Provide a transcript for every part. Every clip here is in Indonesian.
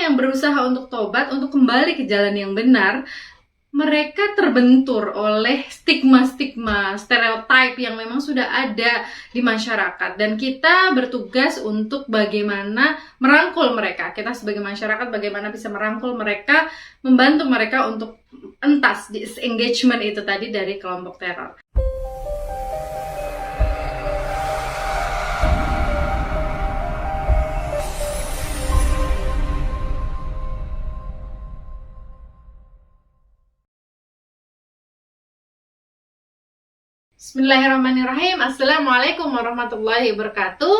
orang-orang yang berusaha untuk tobat, untuk kembali ke jalan yang benar, mereka terbentur oleh stigma-stigma, stereotip yang memang sudah ada di masyarakat. Dan kita bertugas untuk bagaimana merangkul mereka. Kita sebagai masyarakat bagaimana bisa merangkul mereka, membantu mereka untuk entas disengagement itu tadi dari kelompok teror. Bismillahirrahmanirrahim. Assalamualaikum warahmatullahi wabarakatuh.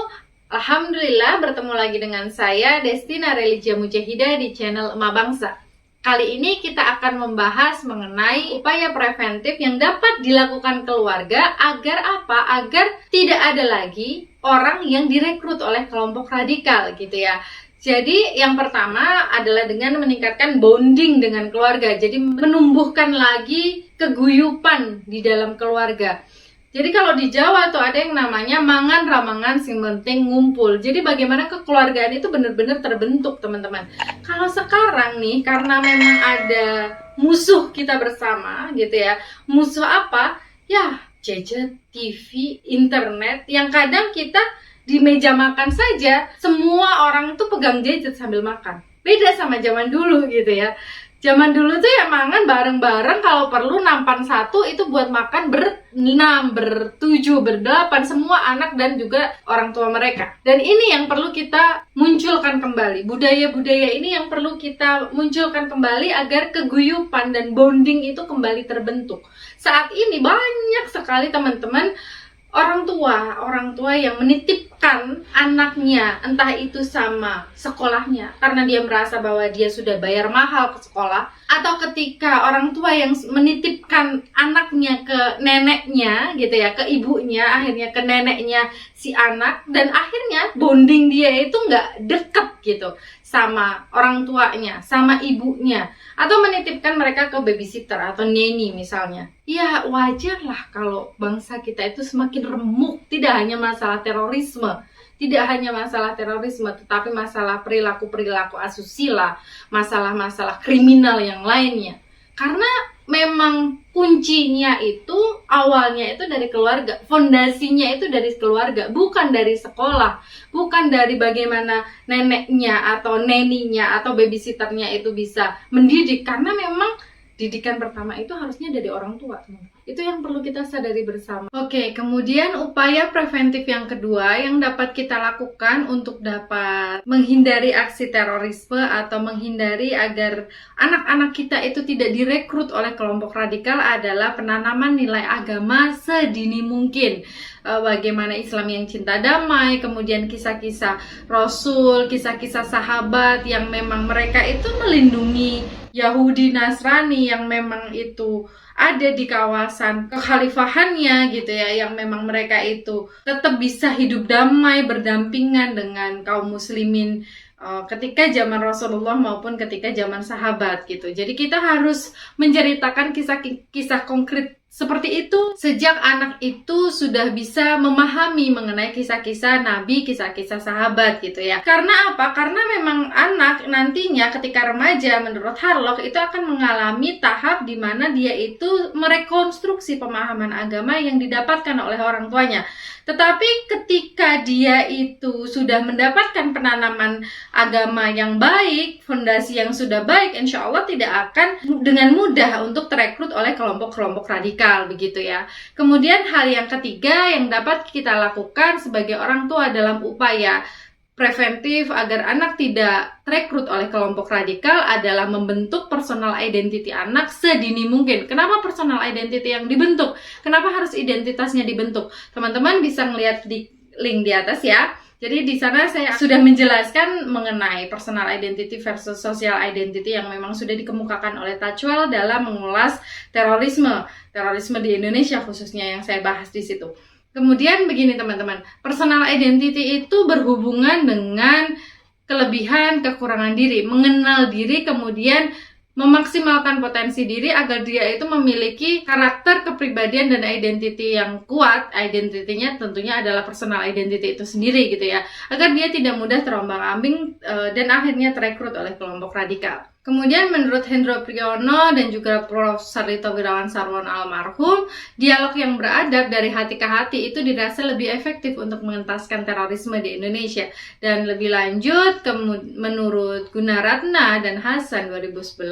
Alhamdulillah bertemu lagi dengan saya Destina Religia Mujahidah di channel Emak Bangsa. Kali ini kita akan membahas mengenai upaya preventif yang dapat dilakukan keluarga agar apa? Agar tidak ada lagi orang yang direkrut oleh kelompok radikal gitu ya. Jadi yang pertama adalah dengan meningkatkan bonding dengan keluarga. Jadi menumbuhkan lagi keguyupan di dalam keluarga. Jadi kalau di Jawa tuh ada yang namanya mangan ramangan sing penting ngumpul. Jadi bagaimana kekeluargaan itu benar-benar terbentuk, teman-teman. Kalau sekarang nih, karena memang ada musuh kita bersama gitu ya. Musuh apa? Ya, gadget, TV, internet yang kadang kita di meja makan saja semua orang tuh pegang gadget sambil makan. Beda sama zaman dulu gitu ya. Zaman dulu tuh ya mangan bareng-bareng, kalau perlu nampan satu itu buat makan berenam, bertujuh, berdelapan, semua anak dan juga orang tua mereka. Dan ini yang perlu kita munculkan kembali. Budaya-budaya ini yang perlu kita munculkan kembali agar keguyupan dan bonding itu kembali terbentuk. Saat ini banyak sekali teman-teman orang tua yang menitipkan anaknya, entah itu sama sekolahnya karena dia merasa bahwa dia sudah bayar mahal ke sekolah, atau ketika orang tua yang menitipkan anaknya ke neneknya gitu ya, ke ibunya, akhirnya ke neneknya si anak, dan akhirnya bonding dia itu nggak deket gitu sama orang tuanya, sama ibunya, atau menitipkan mereka ke babysitter atau nanny misalnya. Ya wajar lah kalau bangsa kita itu semakin remuk. Tidak hanya masalah terorisme, tetapi masalah perilaku-perilaku asusila, masalah-masalah kriminal yang lainnya. Karena memang kuncinya itu awalnya itu dari keluarga, fondasinya itu dari keluarga, bukan dari sekolah, bukan dari bagaimana neneknya atau neninya atau babysitternya itu bisa mendidik. Karena memang didikan pertama itu harusnya dari orang tua, teman-teman. Itu yang perlu kita sadari bersama. Oke, kemudian upaya preventif yang kedua yang dapat kita lakukan untuk dapat menghindari aksi terorisme atau menghindari agar anak-anak kita itu tidak direkrut oleh kelompok radikal adalah penanaman nilai agama sedini mungkin. Bagaimana Islam yang cinta damai, kemudian kisah-kisah Rasul, kisah-kisah sahabat yang memang mereka itu melindungi Yahudi Nasrani yang memang itu ada di kawasan kekhalifahannya gitu ya, yang memang mereka itu tetap bisa hidup damai berdampingan dengan kaum muslimin ketika zaman Rasulullah maupun ketika zaman sahabat gitu. Jadi kita harus menceritakan kisah-kisah konkret seperti itu sejak anak itu sudah bisa memahami mengenai kisah-kisah Nabi, kisah-kisah sahabat gitu ya. Karena apa? Karena memang anak nantinya ketika remaja menurut Harlock itu akan mengalami tahap di mana dia itu merekonstruksi pemahaman agama yang didapatkan oleh orang tuanya. Tetapi ketika dia itu sudah mendapatkan penanaman agama yang baik, fondasi yang sudah baik, insya Allah tidak akan dengan mudah untuk terekrut oleh kelompok-kelompok radikal begitu ya. Kemudian hal yang ketiga yang dapat kita lakukan sebagai orang tua dalam upaya preventif agar anak tidak terekrut oleh kelompok radikal adalah membentuk personal identity anak sedini mungkin. Kenapa personal identity yang dibentuk? Kenapa harus identitasnya dibentuk? Teman-teman bisa melihat di link di atas ya. Jadi di sana saya sudah menjelaskan mengenai personal identity versus social identity yang memang sudah dikemukakan oleh Tajwal dalam mengulas terorisme di Indonesia khususnya yang saya bahas di situ. Kemudian begini teman-teman, personal identity itu berhubungan dengan kelebihan, kekurangan diri, mengenal diri, kemudian memaksimalkan potensi diri agar dia itu memiliki karakter, kepribadian, dan identity yang kuat. Identitinya tentunya adalah personal identity itu sendiri gitu ya, agar dia tidak mudah terombang-ambing dan akhirnya terekrut oleh kelompok radikal. Kemudian menurut Hendro Priyono dan juga Prof. Sarlito Wirawan Sarwono almarhum, dialog yang beradab dari hati ke hati itu dirasa lebih efektif untuk mengentaskan terorisme di Indonesia. Dan lebih lanjut, menurut Gunaratna dan Hasan 2011,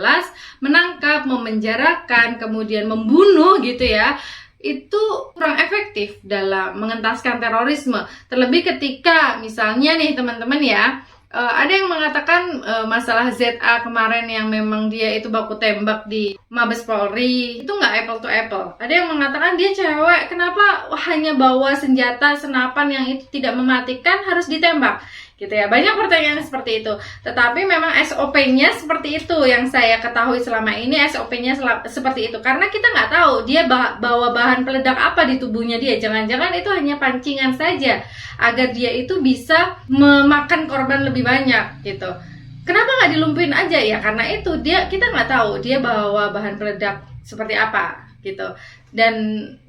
menangkap, memenjarakan, kemudian membunuh gitu ya, itu kurang efektif dalam mengentaskan terorisme. Terlebih ketika misalnya nih teman-teman ya, ada yang mengatakan masalah ZA kemarin yang memang dia itu baku tembak di Mabes Polri itu nggak apple to apple. Ada yang mengatakan dia cewek, kenapa hanya bawa senjata senapan yang itu tidak mematikan harus ditembak gitu ya. Banyak pertanyaan seperti itu. Tetapi memang SOP-nya seperti itu yang saya ketahui selama ini. SOP-nya seperti itu karena kita nggak tahu dia bawa bahan peledak apa di tubuhnya dia. Jangan-jangan itu hanya pancingan saja agar dia itu bisa memakan korban lebih banyak gitu. Kenapa nggak dilumpuhin aja ya? Karena itu kita nggak tahu dia bawa bahan peledak seperti apa gitu. Dan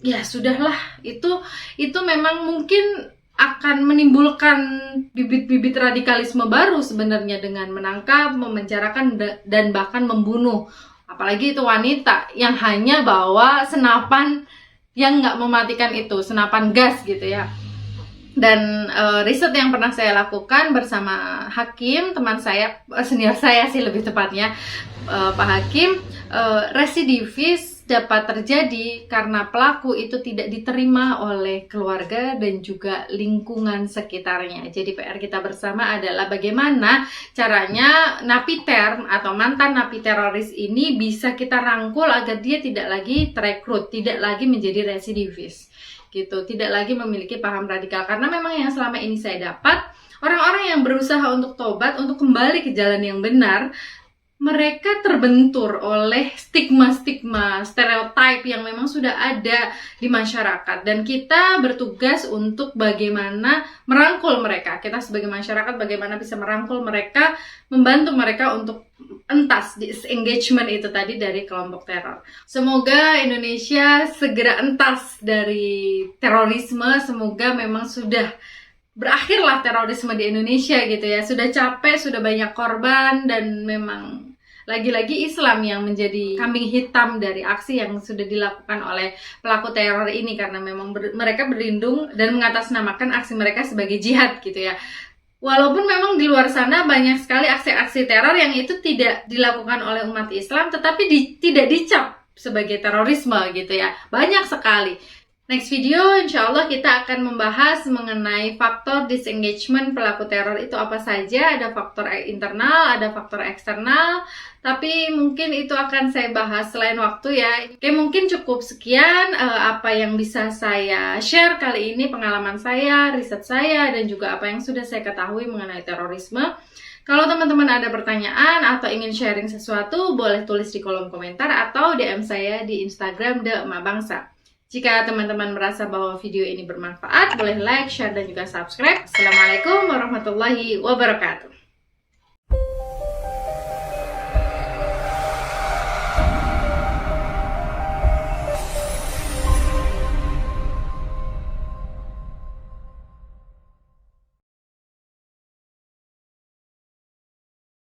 ya sudahlah, itu memang mungkin akan menimbulkan bibit-bibit radikalisme baru sebenarnya dengan menangkap, memenjarakan, dan bahkan membunuh. Apalagi itu wanita yang hanya bawa senapan yang nggak mematikan itu, senapan gas gitu ya. Dan riset yang pernah saya lakukan bersama Hakim, teman saya, senior saya sih lebih tepatnya, Pak Hakim, residivis dapat terjadi karena pelaku itu tidak diterima oleh keluarga dan juga lingkungan sekitarnya. Jadi PR kita bersama adalah bagaimana caranya napiter atau mantan napi teroris ini bisa kita rangkul agar dia tidak lagi terekrut, tidak lagi menjadi residivis gitu, tidak lagi memiliki paham radikal. Karena memang yang selama ini saya dapat, orang-orang yang berusaha untuk tobat, untuk kembali ke jalan yang benar, mereka terbentur oleh stigma-stigma, stereotip yang memang sudah ada di masyarakat. Dan kita bertugas untuk bagaimana merangkul mereka. Kita sebagai masyarakat bagaimana bisa merangkul mereka, membantu mereka untuk entas disengagement itu tadi dari kelompok teror. Semoga Indonesia segera entas dari terorisme. Semoga memang sudah berakhirlah terorisme di Indonesia gitu ya. Sudah capek, sudah banyak korban, dan memang lagi-lagi Islam yang menjadi kambing hitam dari aksi yang sudah dilakukan oleh pelaku teror ini, karena memang mereka berlindung dan mengatasnamakan aksi mereka sebagai jihad gitu ya. Walaupun memang di luar sana banyak sekali aksi-aksi teror yang itu tidak dilakukan oleh umat Islam, tetapi tidak dicap sebagai terorisme gitu ya. Banyak sekali. Next video insya Allah kita akan membahas mengenai faktor disengagement pelaku teror itu apa saja. Ada faktor internal, ada faktor eksternal, tapi mungkin itu akan saya bahas selain waktu ya. Oke, mungkin cukup sekian apa yang bisa saya share kali ini, pengalaman saya, riset saya, dan juga apa yang sudah saya ketahui mengenai terorisme. Kalau teman-teman ada pertanyaan atau ingin sharing sesuatu, boleh tulis di kolom komentar atau DM saya di Instagram The Emak Bangsa. Jika teman-teman merasa bahwa video ini bermanfaat, boleh like, share, dan juga subscribe. Assalamualaikum warahmatullahi wabarakatuh.